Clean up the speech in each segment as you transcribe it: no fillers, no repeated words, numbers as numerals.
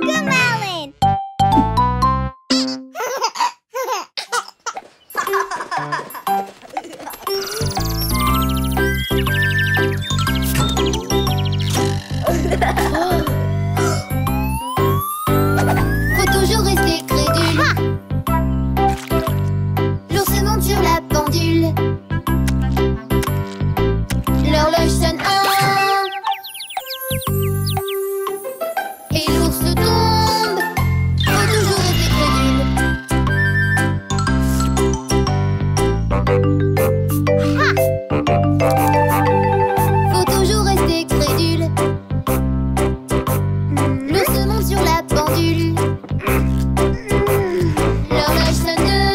Cocomelon! Faut toujours rester crédule. L'ours monte sur la pendule. L'horloge sonne un. Et l'ours tombe. Faut toujours rester crédule. Faut toujours rester crédule. L'ours monte sur la pendule. L'horloge sonne deux.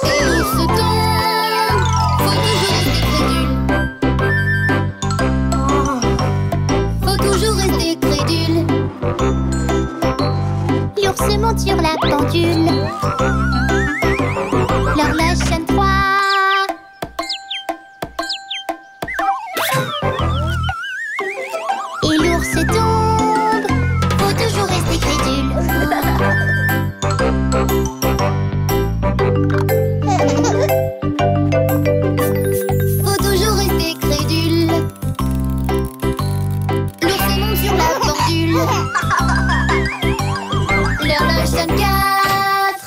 Et l'ours tombe. Faut toujours rester crédule. Faut toujours rester crédule. L'ours monte sur la pendule. L'horloge sonne trois. Et l'ours tombe. Faut toujours rester crédule. Faut toujours rester crédule. L'ours monte sur la pendule. L'horloge sonne quatre.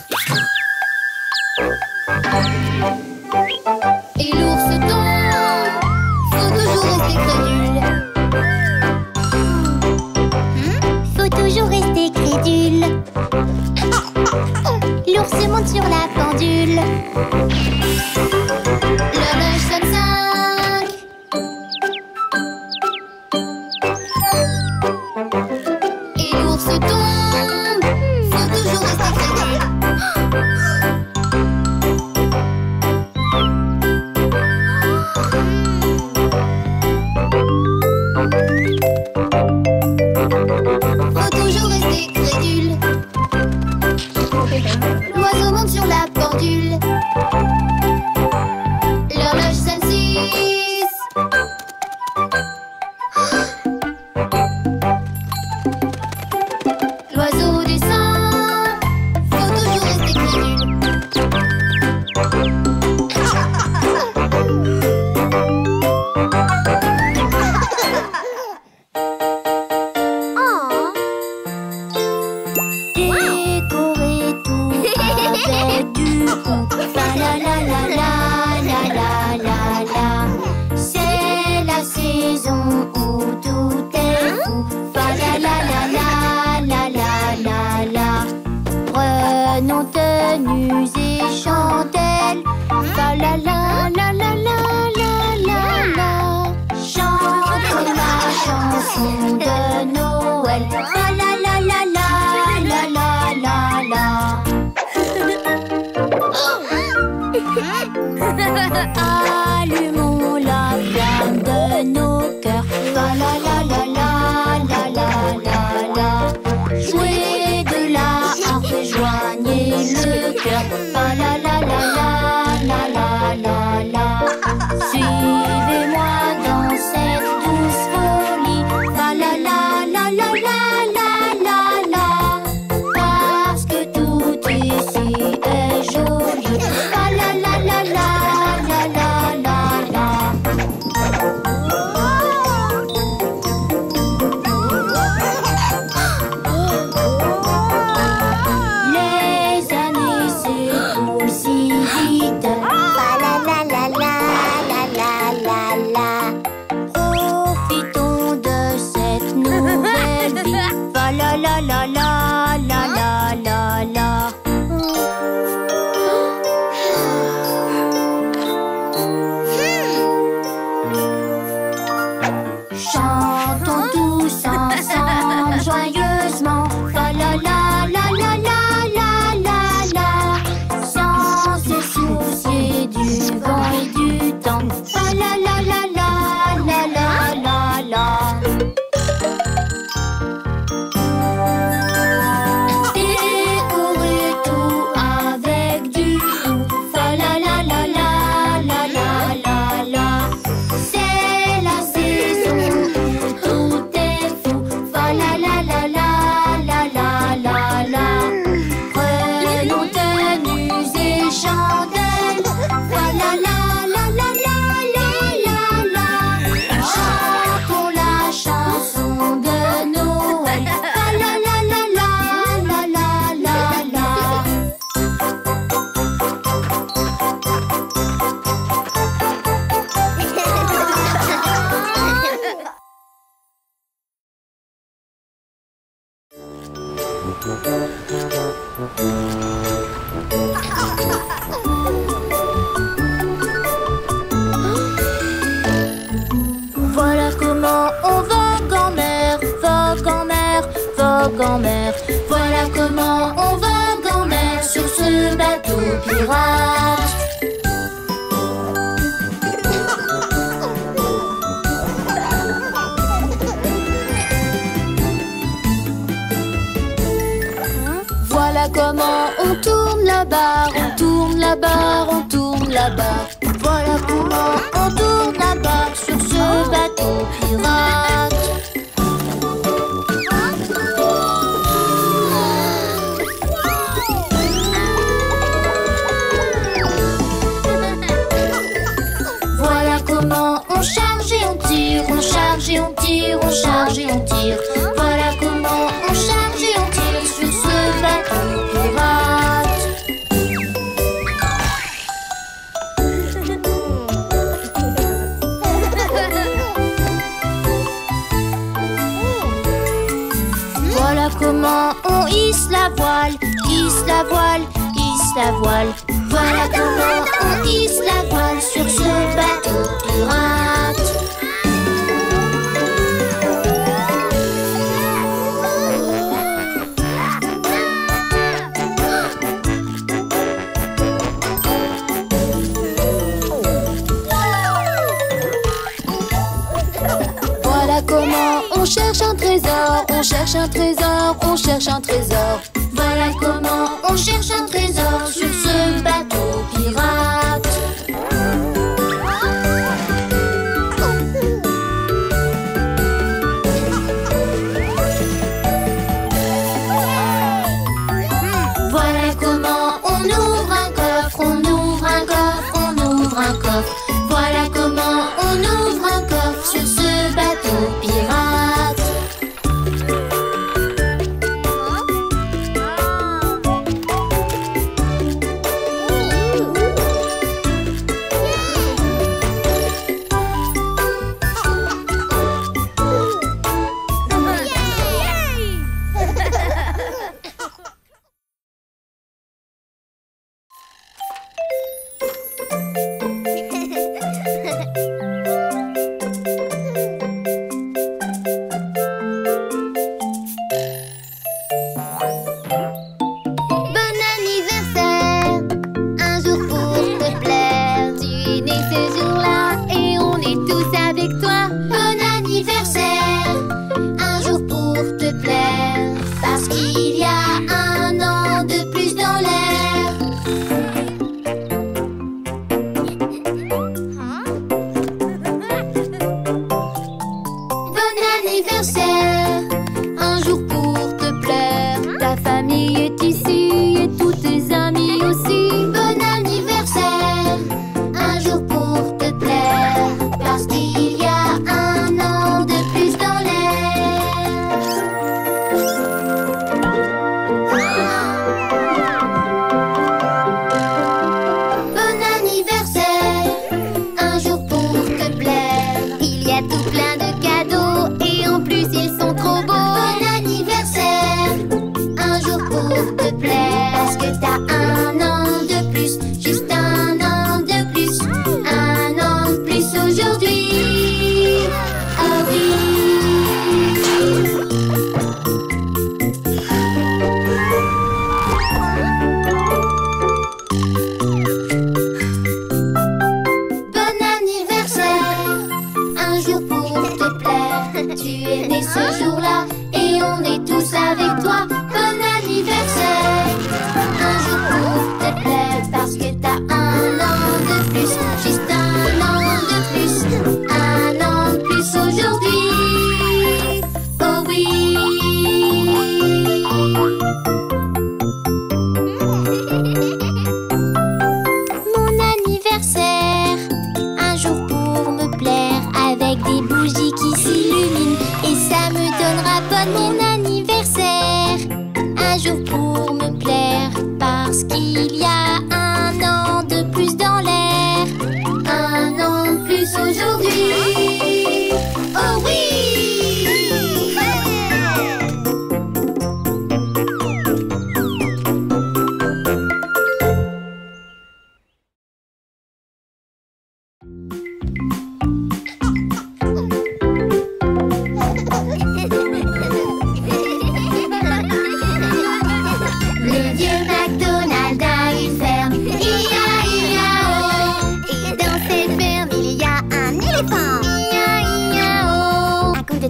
Et l'ours tombe. Faut toujours rester crédule. Faut toujours rester crédule. L'ours monte sur la pendule. L'horloge sonne cinq. Et l'ours tombe. Faut toujours rester crédule. Faut toujours rester crédule. L'oiseau monte sur la pendule. L'horloge sonne six. L'oiseau descend. Faut toujours rester crédule. Décorer tout avec du goût. Fa la la la la la la la la. C'est la saison où tout est fou. Fa la la la la la la la la. Prenons tenues et chandelles. Fa la la la la la la la la. Chantons la chanson de Noël. Fa la la la la la la la la. Allumons la flamme de nos cœurs. Fa la la la la la la la la. Jouez de la harpe, joignez le cœur. Fa la la la la la la la la. Suivez-moi dans cette douce folie. Fa la la la la la la la la. Parce que tout ici est joli. Fa la la la la la la la la. Les années s'écoulent si vite. en mer. Voilà comment on vogue en mer sur ce bateau pirate. Voilà comment on tourne la barre, on tourne la barre, on tourne la barre. Voilà comment on tourne la barre sur ce bateau pirate. Voilà comment on charge et on tire, on charge et on tire, on charge et on tire. Voilà comment on charge et on tire sur ce bateau pirate. Voilà comment on hisse la voile, hisse la voile, hisse la voile. Voilà comment on hisse la voile sur ce bateau pirate. Voilà comment on cherche un trésor, on cherche un trésor, on cherche un trésor. Voilà comment on cherche un trésor sur ce bateau pirate. Voilà comment on ouvre un coffre, on ouvre un coffre, on ouvre un coffre. Voilà comment on ouvre un coffre sur ce bateau pirate.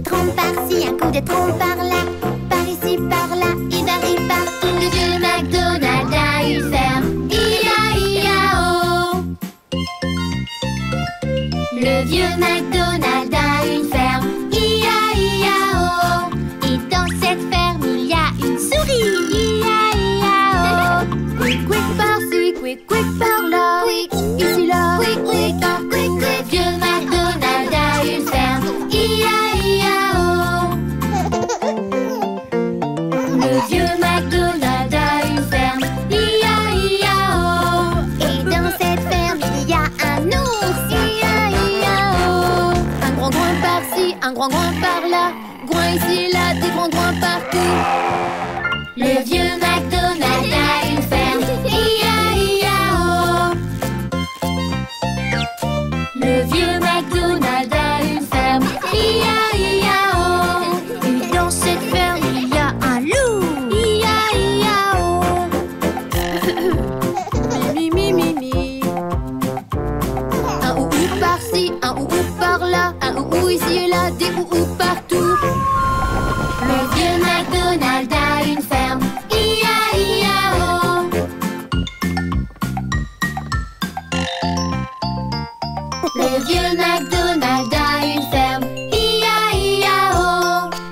trompe par-ci, un coup de trompe par-là. Par ici, par-là, il varie partout. Le vieux McDonald a une ferme, I-A-I-A-O. Le vieux McDonald a une ferme, I-A-I-A-O. Et dans cette ferme, il y a une souris, I-A-I-A-O. Quick, quick par-ci, quick, quick par-là. Quick, ici, là, quick, quick, quick, quick. Le vieux McDonald a une ferme, I-A-I-A-O. Le vieux McDonald a une ferme, I-A-I-A-O. Et dans cette ferme, il y a un ours, I-A-I-A-O. Un grand groin par-ci, un grand groin par-là. Groin ici et là, des grands groins partout. Le vieux McDonald a une ferme, I-A-I-A-O. Le vieux McDonald a une ferme, I-A-I-A-O. Et dans cette ferme, il y a un loup, I-A-I-A-O. Mi, mi, mi, mi. Un ou par-ci, un ou par-là. Un ou ici et là, des ou partout. Le vieux McDonald a une ferme, I-A-I-A-O. Le vieux McDonald a une ferme, I-A-I-A-O.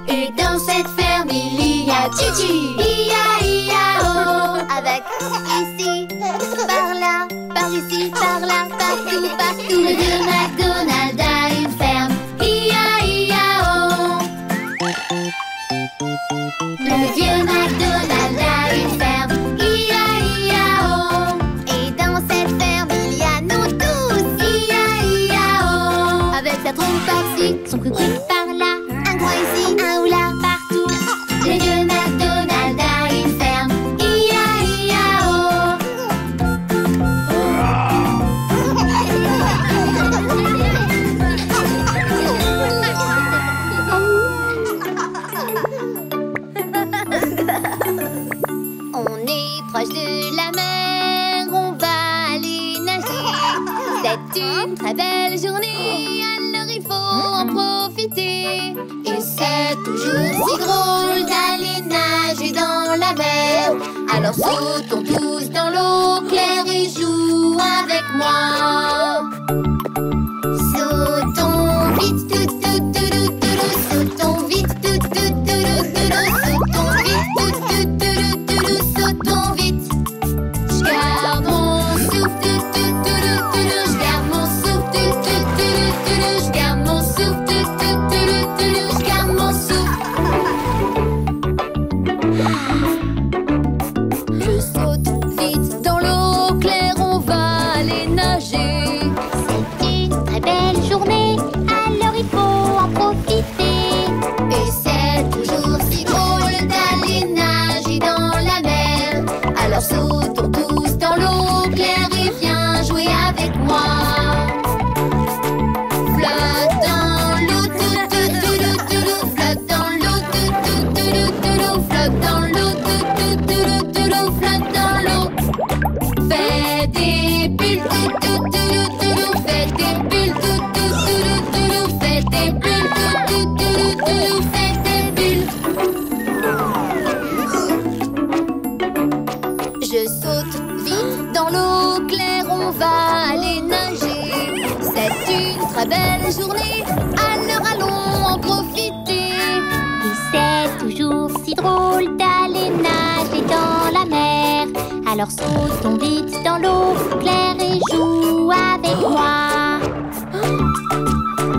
Et dans cette ferme, il y a Gigi, I-A-I-A-O. Avec ici, par là, par ici, par là, partout, partout. Le vieux McDonald a une ferme, I-A-I-A-O. Le vieux McDonald a une ferme, I-A-I-A-O. Et dans cette ferme, il y a nous tous, I-A-I-A-O. Avec sa trompe par-ci, son quick par-là. Un coin ici, un ou là, partout. Le vieux McDonald a une ferme, I-A-I-A-O. On est proche de la mer, on va aller nager. C'est une très belle journée, alors il faut en profiter. Et c'est toujours si drôle d'aller nager dans la mer. Alors sautons tous dans l'eau claire et joue avec moi. Sautons vite, tout, tout, tout, tout, tout, sautons vite, tout, tout, tout, tout, tout, sautons vite, tout, tout, tout, tout, sautons vite. Je garde mon souffle, tout, tout, tout, tout, je garde mon souffle, tout, tout, tout, tout, je garde mon souffle, tout, tout, tout, tout, je garde mon souffle. Je saute vite dans l'eau claire, on va aller nager. C'est une très belle journée, alors il faut en profiter. Et c'est toujours si drôle d'aller nager dans la mer. Alors sautons tous dans l'eau claire et viens jouer avec moi. Flotte dans l'eau, tout, tout, tout, tout, flotte dans l'eau, tout, tout, tout, tout, flotte dans l'eau, tout, tout, tout, tout, flotte dans l'eau. Fais des bulles, tout, tout, tout, tout, fais des bulles, tout, tout, tout, tout, fais des bulles, tout, tout, tout, fais des bulles. Je saute vite dans l'eau claire, on va aller nager. C'est une très belle journée, alors allons en profiter. Et c'est toujours si drôle d'aller nager dans la mer. Alors sautons vite dans l'eau claire et joue avec moi.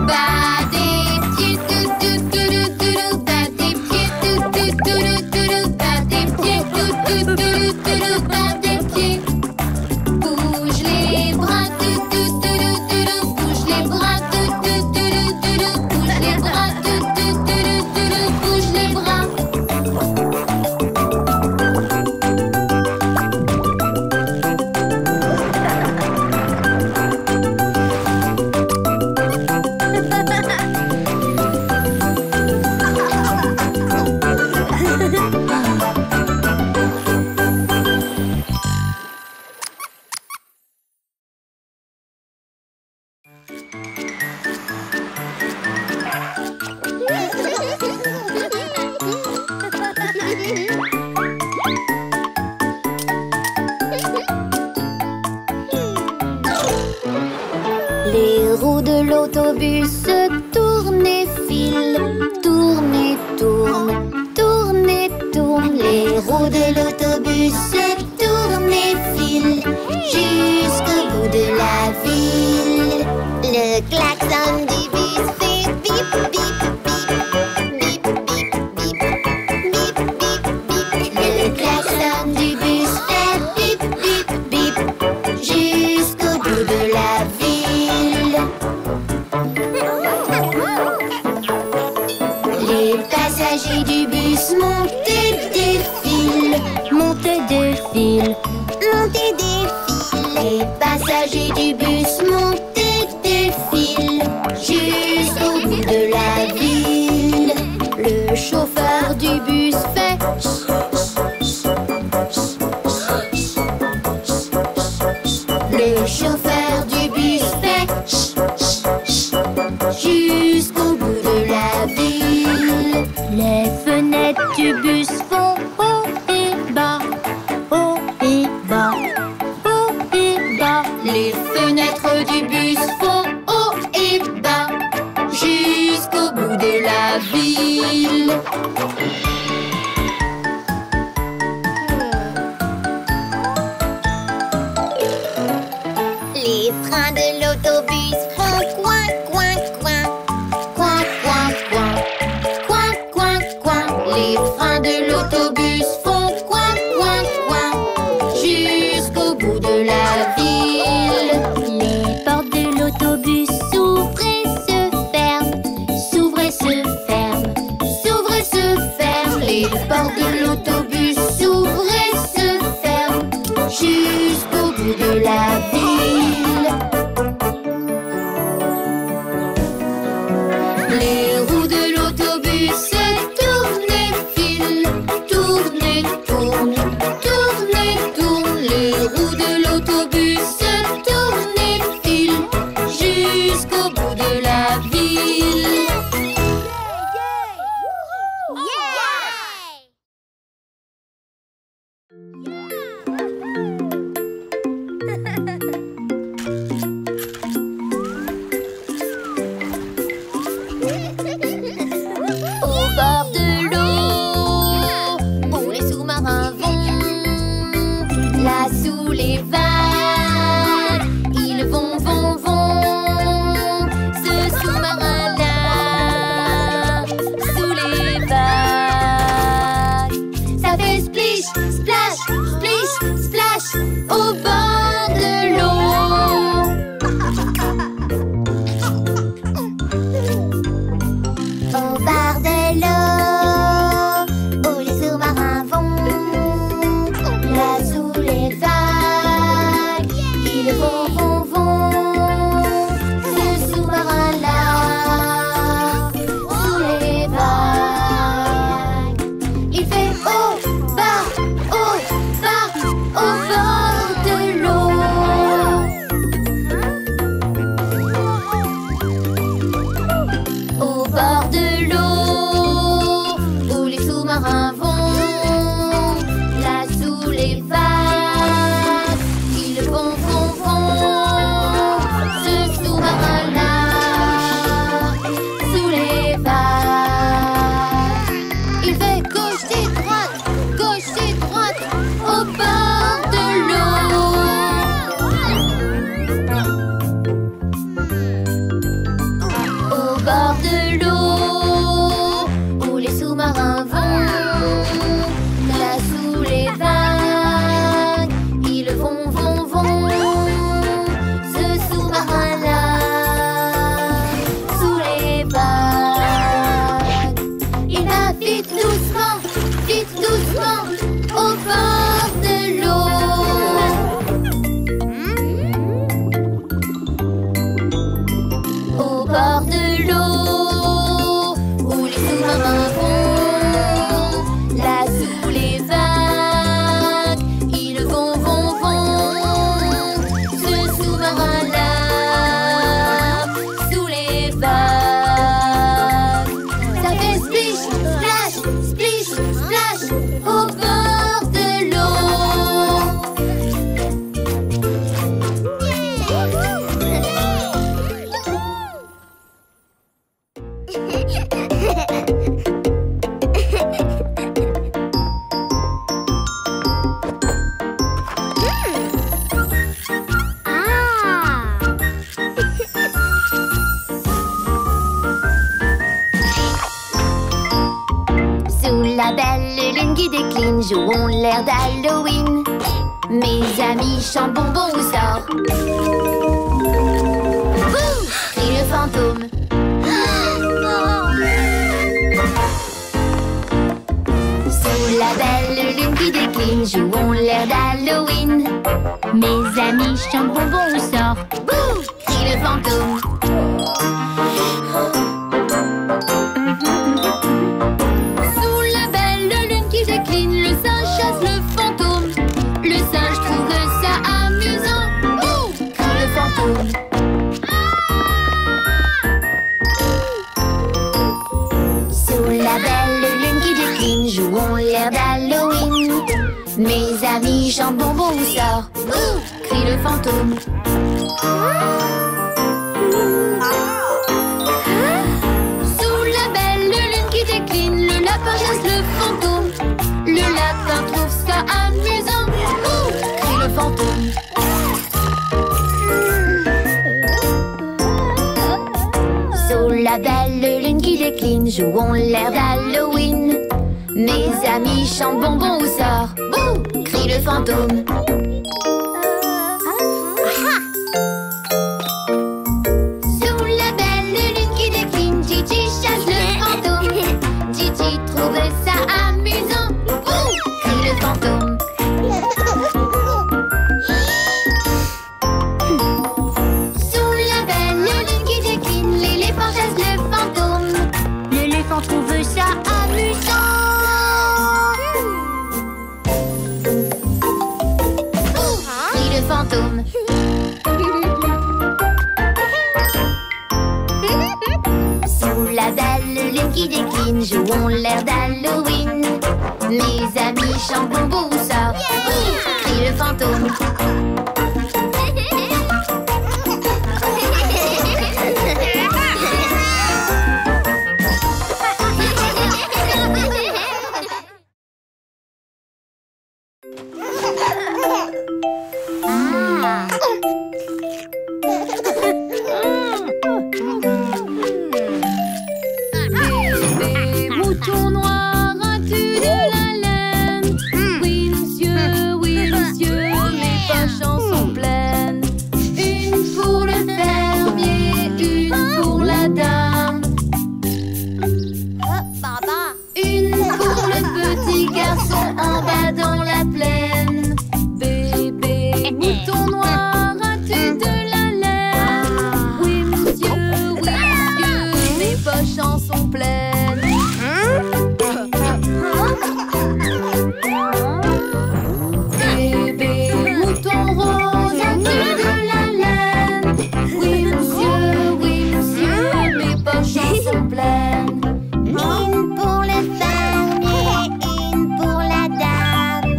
Bas des pieds, tout, tout, tout, tout, bas des pieds, tout, tout, tout, tout, bas des pieds, tout, tout, tout, tout, bas des pieds. Bouge les bras, tout, tout, tout, tout, bouge les bras, tout, tout, tout, tout, bouge les bras, tout, tout, tout, bouge les bras. roues de l'autobus tournent et filent. Tournent et tournent, tournent et tournent. Les roues de l'autobus tournent et filent jusqu'au bout de la ville. Le klaxon du bus fait bip, bip, bip. Bip, bip, bip. Bip, bip, bip. Le klaxon du bus fait bip, bip, bip jusqu'au bout de la ville. Les passagers du bus montent et défilent. Montent et défilent. Montent et défilent. Les passagers du bus montent et défilent jusqu'au bout de la ville. Le chauffeur du bus fait le chauffeur du bus fait jusqu'au bout de la ville. Les fenêtres du bus font haut et bas, haut et bas, haut et bas. Les fenêtres jouons l'air d'Halloween. Mes amis chantent bonbons au sort. Bouh! Crie le fantôme. Sous la belle lune qui décline, jouons l'air d'Halloween. Mes amis chantent bonbons au sort. Bouh! Crie le fantôme. Sous la belle lune qui décline, le singe chasse le fantôme. Le singe trouve ça amusant. Bouh! Crie le fantôme. Sous la belle lune qui décline, jouons l'air d'Halloween. Mes amis chantent bonbons au sort. Bouh! Crie le fantôme. Sous la belle lune qui décline, le lapin chasse le fantôme. Le lapin trouve ça amusant. Bouh! Crie le fantôme. Sous la belle lune qui décline, jouons l'air d'Halloween. Mes amis chantent bonbons au sort. Bouh! Crie le fantôme. Sous la belle lune qui décline, Gigi chasse le fantôme. Gigi trouve ça amusant. Bouh! Crie le fantôme. Sous la belle lune qui décline, l'éléphant chasse le fantôme. L'éléphant trouve ça amusant. Crie le fantôme. Sous la belle lune qui décline, jouons l'air d'Halloween. Mes amis chantent bonbons au sort. Crie le fantôme. Bébé mouton noir, as-tu de la laine? Oui monsieur, mes poches en sont pleines. Une pour le fermier, une pour la dame. Une pour le petit garçon en bas dans la plaine. Bébé mouton noir, as-tu de la laine? Oui monsieur, mes poches en sont pleines. Bébé mouton rose, as-tu de la laine? Oui monsieur, mes poches en sont pleines. Une pour le fermier, une pour la dame.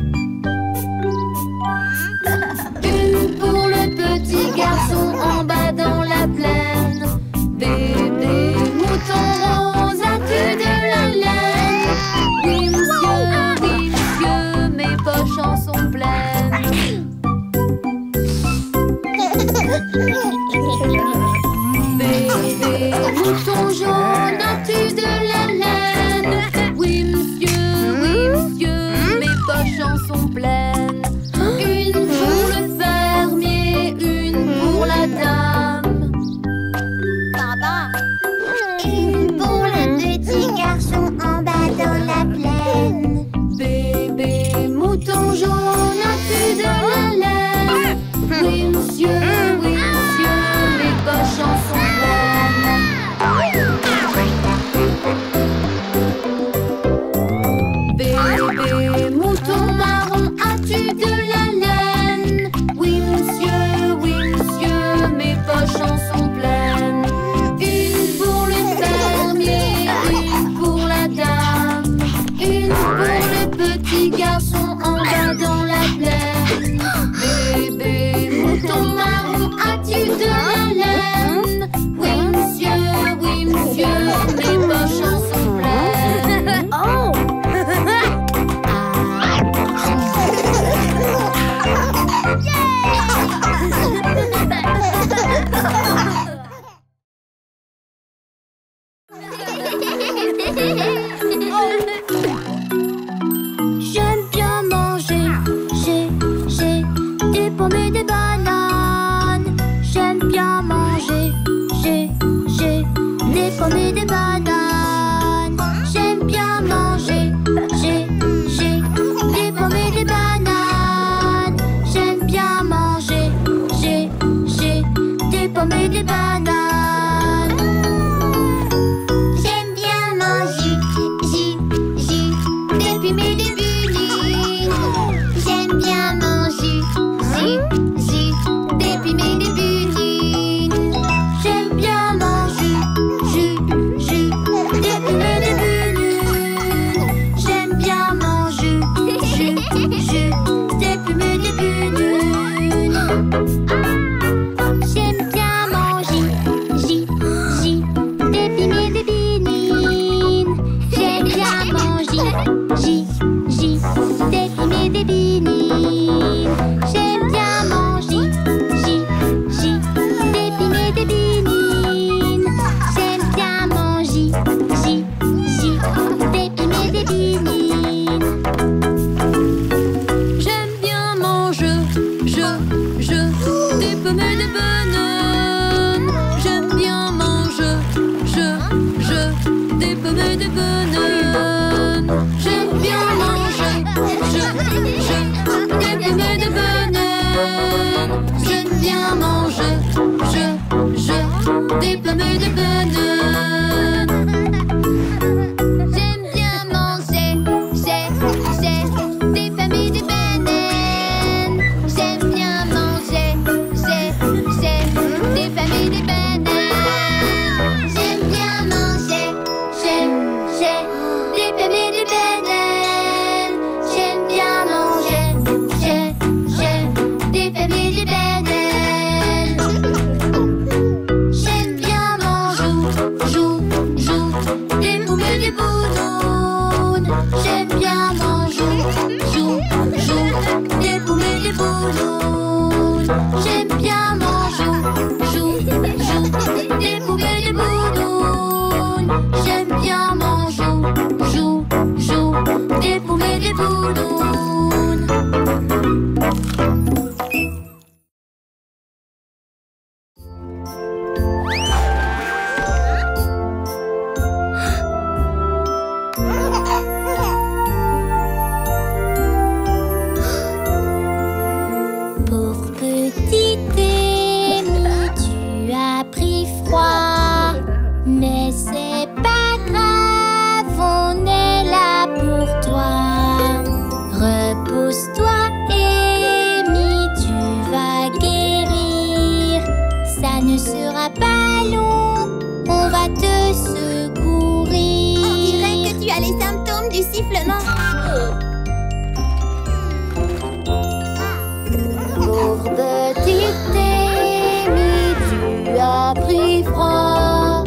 Une pour le petit garçon en bas dans la plaine. Bébé mouton rose, as-tu de la laine? Oui monsieur, mes poches en sont pleines. Bébé mouton jaune, as-tu de la laine? Oui monsieur, mes poches en sont pleines. Une pour le fermier, une pour la dame. Une pour le petit garçon en bas dans la plaine. Bébé mouton jaune, as-tu de la laine? Oui monsieur, mes poches en les symptômes du sifflement. Pauvre petite Amy, tu as pris froid.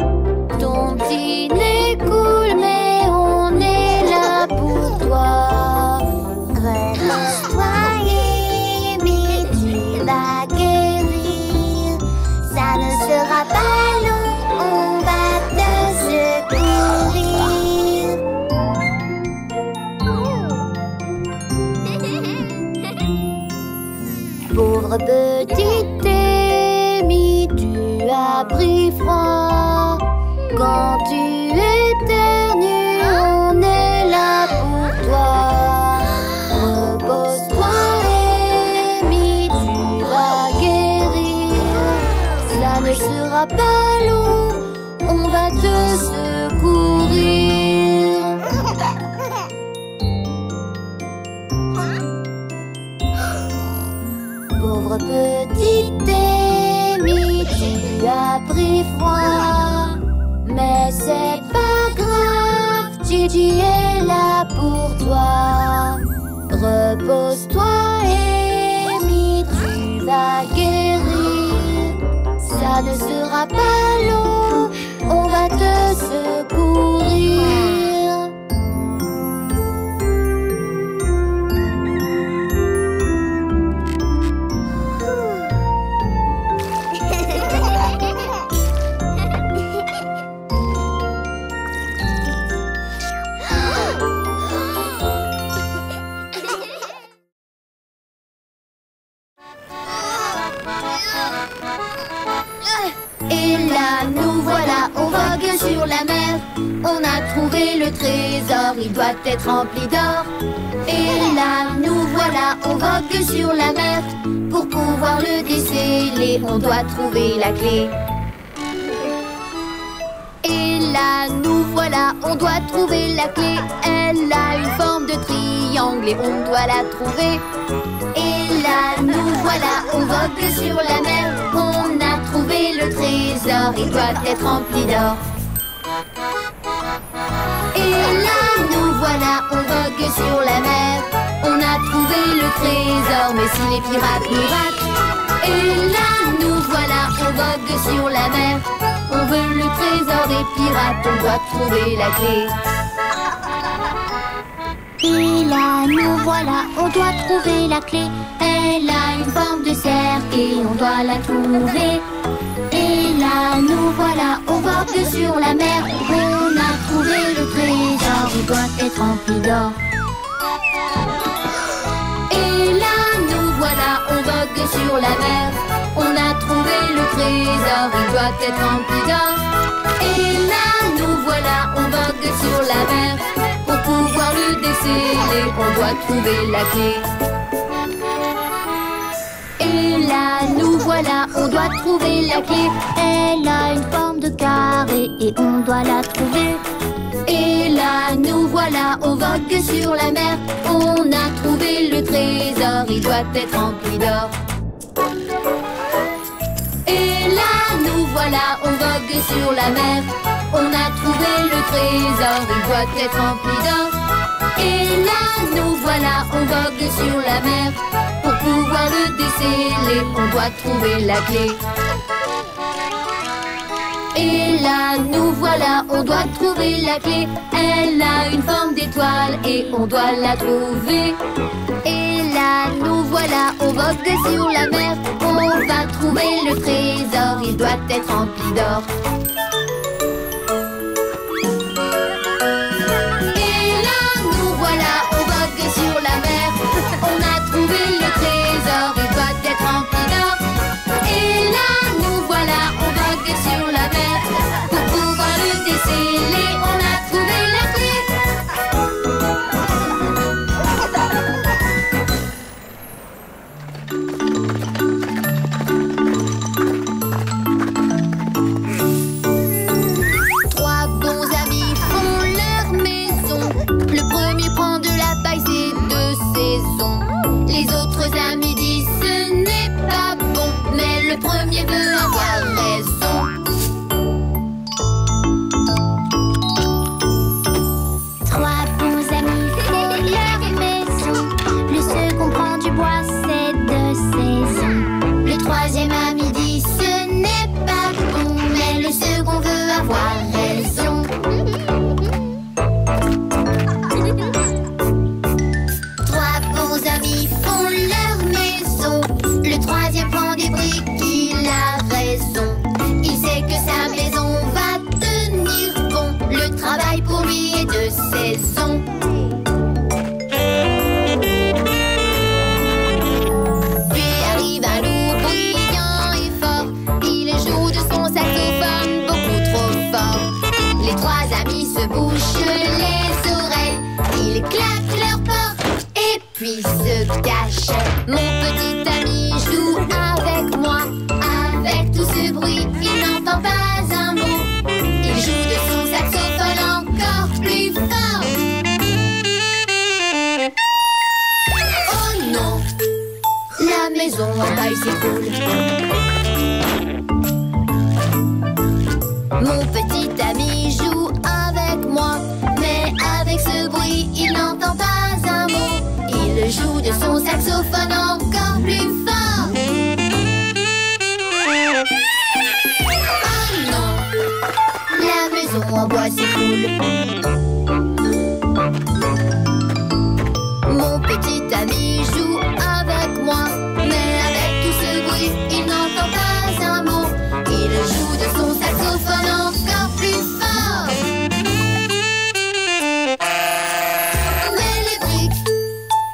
Ton petit nez coule, mais on est là pour toi. Repose-toi, Amy, tu vas guérir. Ça ne sera pas long, on va te secourir. Pauvre petite Amy, tu as pris froid. Quand tu éternues, on est là pour toi. Repose-toi, Amy, tu vas guérir. Ça ne sera pas long, on va te secourir. Pauvre petite Amy, tu as pris froid. Mais c'est pas grave, Gigi est là pour toi. Repose-toi, Amy, tu vas guérir. Ça ne sera pas long, on va te secourir. Et là, nous voilà, on vogue sur la mer. On a trouvé le trésor, il doit être rempli d'or. Et là, nous voilà, on vogue sur la mer. Pour pouvoir le déceler, on doit trouver la clé. Et là, nous voilà, on doit trouver la clé. Elle a une forme de triangle et on doit la trouver. Et là, nous voilà, on vogue sur la mer. On a trouvé le trésor, il doit être rempli d'or. Et là, nous voilà, on vogue sur la mer. On a trouvé le trésor, mais si les pirates nous ratent. Et là, nous voilà, on vogue sur la mer. On veut le trésor des pirates, on doit trouver la clé. Et là, nous voilà, on doit trouver la clé. Elle a une forme de cercle et on doit la trouver. Et là, nous voilà, on vogue sur la mer. On a trouvé le trésor, il doit être rempli d'or. Et là, nous voilà, on vogue sur la mer. On a trouvé le trésor, il doit être rempli d'or. Et là, nous voilà, on vogue sur la mer. Pour pouvoir le déceler, on doit trouver la clé. Et là, nous voilà, on doit trouver la clé. Elle a une forme de carré et on doit la trouver. Et là, nous voilà, on vogue sur la mer. On a trouvé le trésor, il doit être rempli d'or. Et là, nous voilà, on vogue sur la mer. On a trouvé le trésor, il doit être rempli d'or. Et là, nous voilà, on vogue sur la mer. Pour pouvoir le déceler, on doit trouver la clé. Et là, nous voilà, on doit trouver la clé. Elle a une forme d'étoile et on doit la trouver. Et là, nous voilà, on vogue sur la mer. On va trouver le trésor, il doit être rempli d'or. Et là, nous voilà, on vogue sur la mer. On a trouvé le trésor, il doit être rempli d'or. Et là, nous voilà, on vogue sur la mer. Pour pouvoir le déceler, on a trouvé la clé. éventail s'écroule. Mon petit ami joue avec moi, mais avec ce bruit, il n'entend pas un mot. Il joue de son saxophone encore plus fort. Oh non, la maison en bois s'écroule. Mon petit ami joue avec moi, mais avec tout ce bruit, il n'entend pas un mot. Il joue de son saxophone encore plus fort. Mais les briques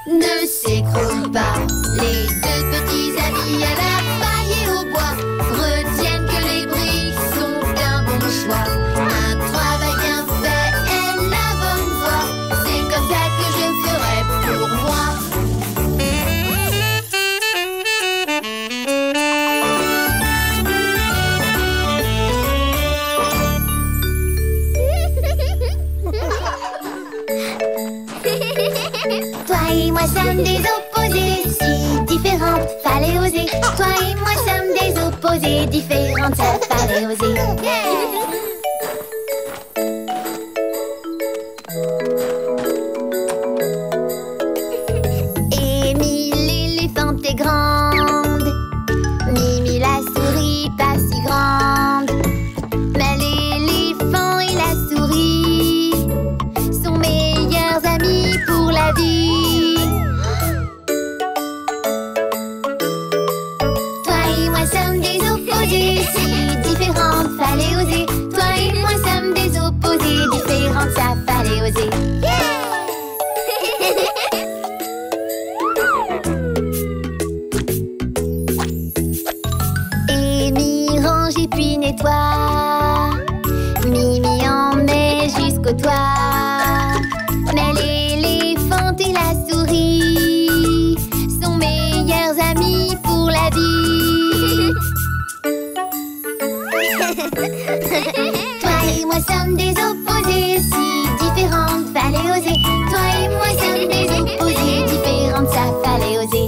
ne s'écroulent pas. Les deux petits amis à la paille et au bois retiennent que les briques sont un bon choix. Un travail bien fait est la bonne voie. C'est comme ça que je ferai pour moi. Toi et moi sommes des opposés, si différentes, fallait oser. Toi et moi sommes des opposés, différentes, ça fallait oser. Amy l'éléphante est grande, Mimi la souris pas si grande. Mais l'éléphant et la souris sont meilleurs amis pour la vie. Toi et moi sommes des opposés, si différentes, fallait oser. Toi et moi sommes des opposés, différentes, ça fallait oser. Amy range et puis nettoie, Mimi en met jusqu'au toit. Mais l'éléphant et la souris sont meilleurs amis pour la vie. Toi et moi sommes des opposés, si différentes, fallait oser. Toi et moi sommes des opposés, différentes, ça fallait oser.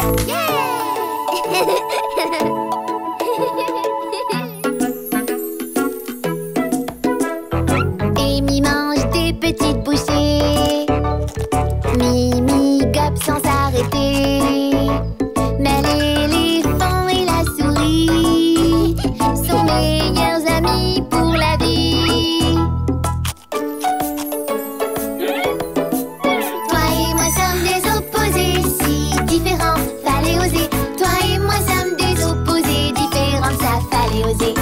Amy mange des petites bouchées, Mimi gobe sans s'arrêter. Mais l'éléphant et la souris sont meilleurs amis pour la vie. Toi et moi sommes des opposés, si différents, fallait oser. Toi et moi sommes des opposés, différentes, ça fallait oser.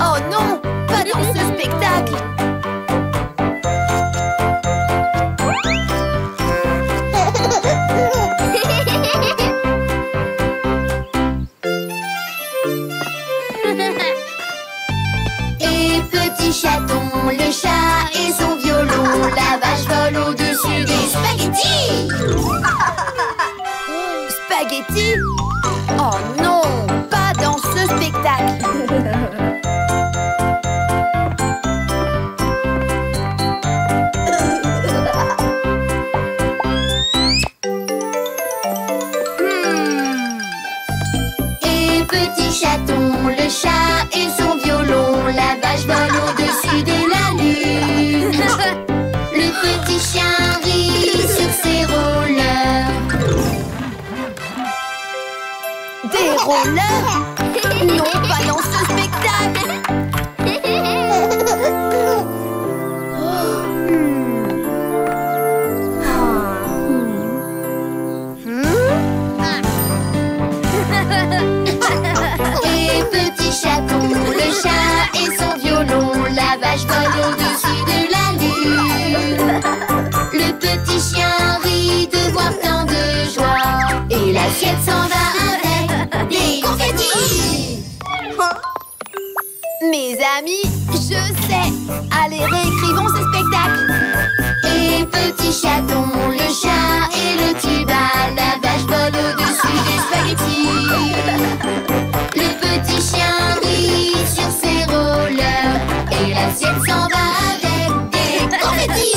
Oh non, pas dans ce spectacle. Et petit chaton, le chat et son violon, la vache vole au-dessus des spaghettis. Spaghetti? Oh non, pas dans ce spectacle. Et petit chaton, le chat et son violon, la vache vole au-dessus de la lune. Le petit chien rit sur ses rollers. Des rollers? Non, pas dans ce spectacle. Et petit chaton, le chat et son violon, la vache vole au-dessus de la lune. Le petit chien rit de voir tant de joie, et l'assiette s'en va avec des confettis. Mes amis, je sais. Allez, réécrivons ce spectacle. Et petit chaton, le chat et le tuba, la vache vole au-dessus des spaghettis. Le petit chien rit sur ses rollers, et l'assiette s'en va avec des confettis.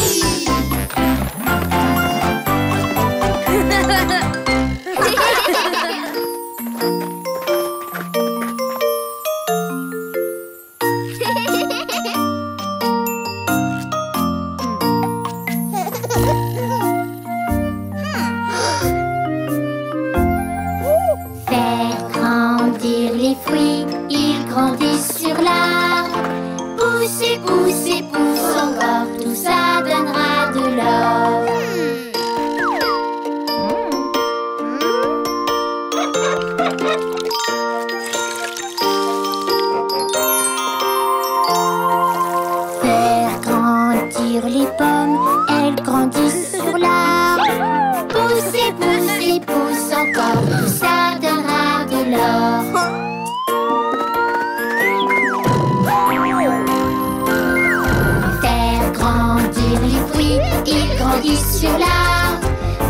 Faire grandir les fruits, ils grandissent sur l'arbre. Pousser, pousser, pousse encore, tout ça donnera de l'or. Faire grandir les pommes, elles grandissent sur l'arbre. Pousser, pousser, pousse encore, tout ça donnera de l'or. Faire grandir les fruits, ils grandissent sur l'arbre.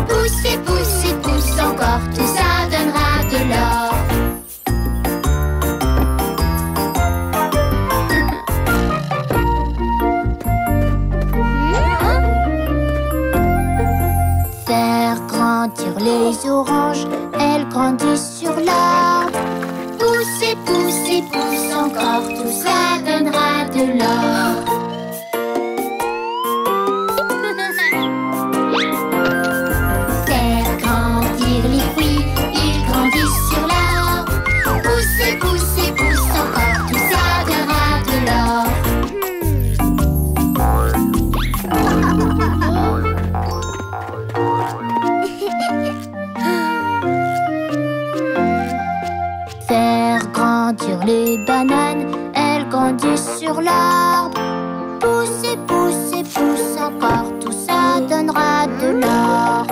Pousser, pousser, pousse encore, tout ça donnera de l'or. Faire grandir les oranges, elles grandissent sur l'arbre. Pousser, pousser, pousse encore, tout ça donnera de l'or. Faire grandir les fruits, ils grandissent sur l'arbre. Pousser, pousser, pousse encore, tout ça donnera de l'or. Faire grandir les bananes, elles grandissent sur l'arbre. Pousser, pousser, pousse encore, tout ça donnera de l'or.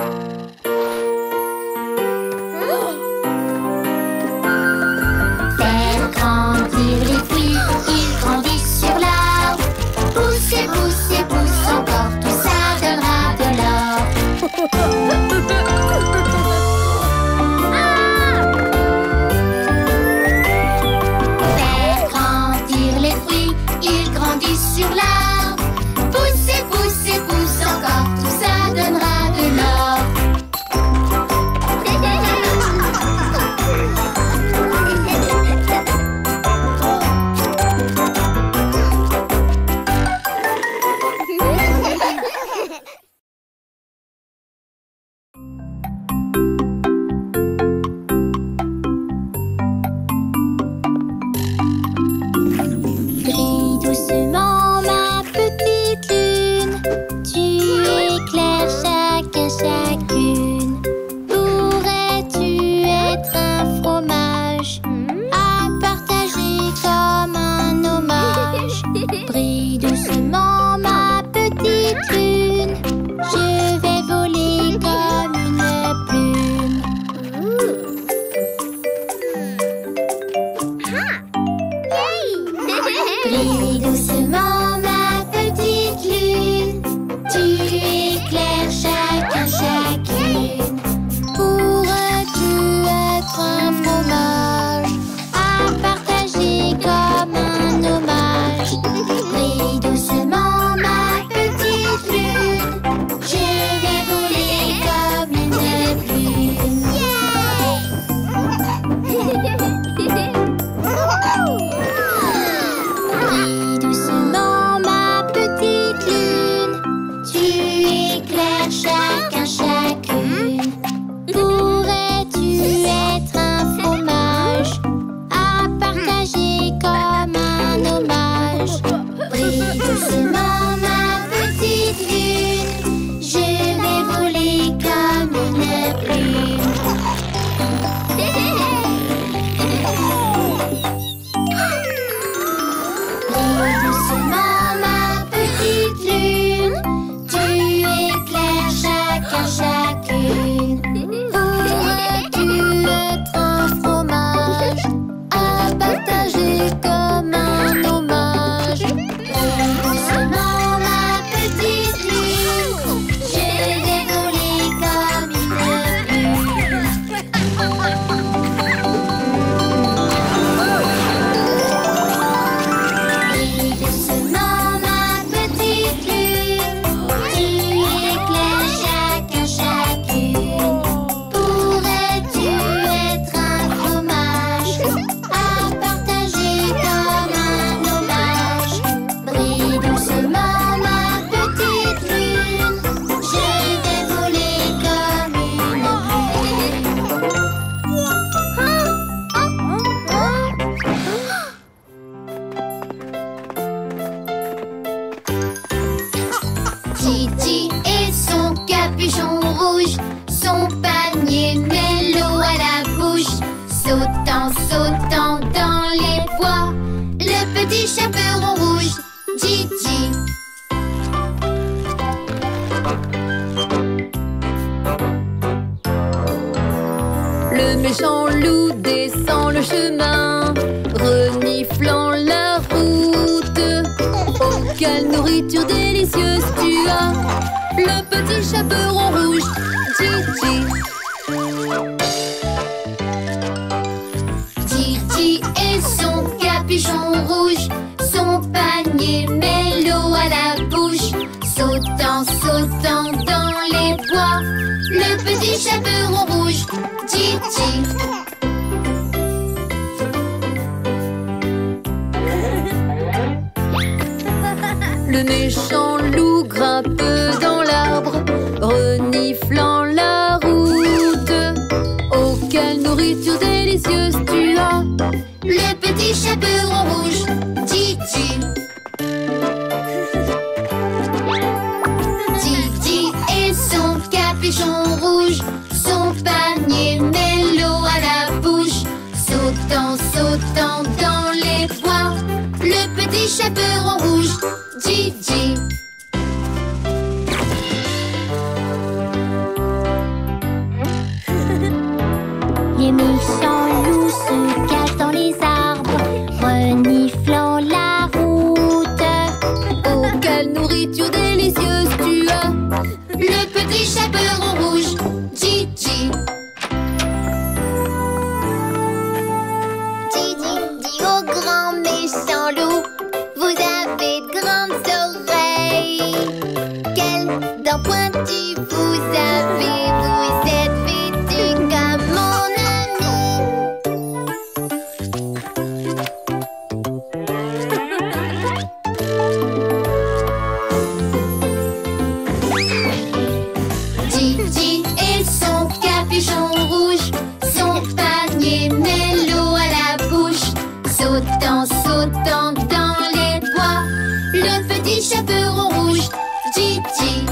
Faire grandir les fruits, ils grandissent sur l'arbre. Pousser, pousser, pousse encore, tout ça donnera de l'or. Faire grandir les fruits, ils grandissent sur l'arbre. Pousser, pousser, pousse encore, tout ça donnera de l'or. Crie doucement ma Brille doucement ma petite lune, tu éclaires chacun, chacune. Pourrais-tu être un fromage à partager comme un hommage? Brille doucement ma petite lune, je vais voler comme une plume. Brille doucement ma petite lune, tu éclaires chacun, chacune. Pourrais-tu être un fromage à partager comme un hommage? Brille doucement ma petite lune, je vais voler comme une plume. Brille doucement ma petite lune, tu éclaires chacun, chacune. Pourrais-tu être un fromage à partager comme un hommage? Brille doucement ma petite lune, je vais voler comme une plume. Brille doucement ma petite lune, tu éclaires chacun, chacune. Pourrais-tu être un fromage à partager comme un hommage? Brille doucement ma petite lune, je vais voler comme une plume. Titi et son capuchon rouge, son panier mélo à la bouche, sautant, sautant dans les bois, le petit chaperon rouge, Titi. Le méchant loup descend le chemin, reniflant la route. Oh, quelle nourriture délicieuse tu as, le petit chaperon rouge, Titi. Titi et son capuchon rouge, son panier mélo à la bouche, sautant, sautant dans les bois, le petit chaperon rouge, Titi. Le méchant loup grimpe dans l'arbre, reniflant la route. Oh, quelle nourriture délicieuse tu as, Le petit chaperon rouge, Titi. Titi et son capuchon rouge, son panier mélo à la bouche, sautant, sautant dans les bois, le petit chaperon rouge, Titi. Les méchants loups se cachent dans les arbres, reniflant la route. oh, quelle nourriture délicieuse tu as, Le petit chaperon rouge, Titi. Titi dit au grand méchant loup, vous avez de grandes oreilles. Quelles dents pointues vous avez, vous êtes vêtu comme mon ami. Titi et son capuchon rouge, son panier mélo à la bouche, sautant, sautant dans les bois, le petit chaperon rouge, Titi.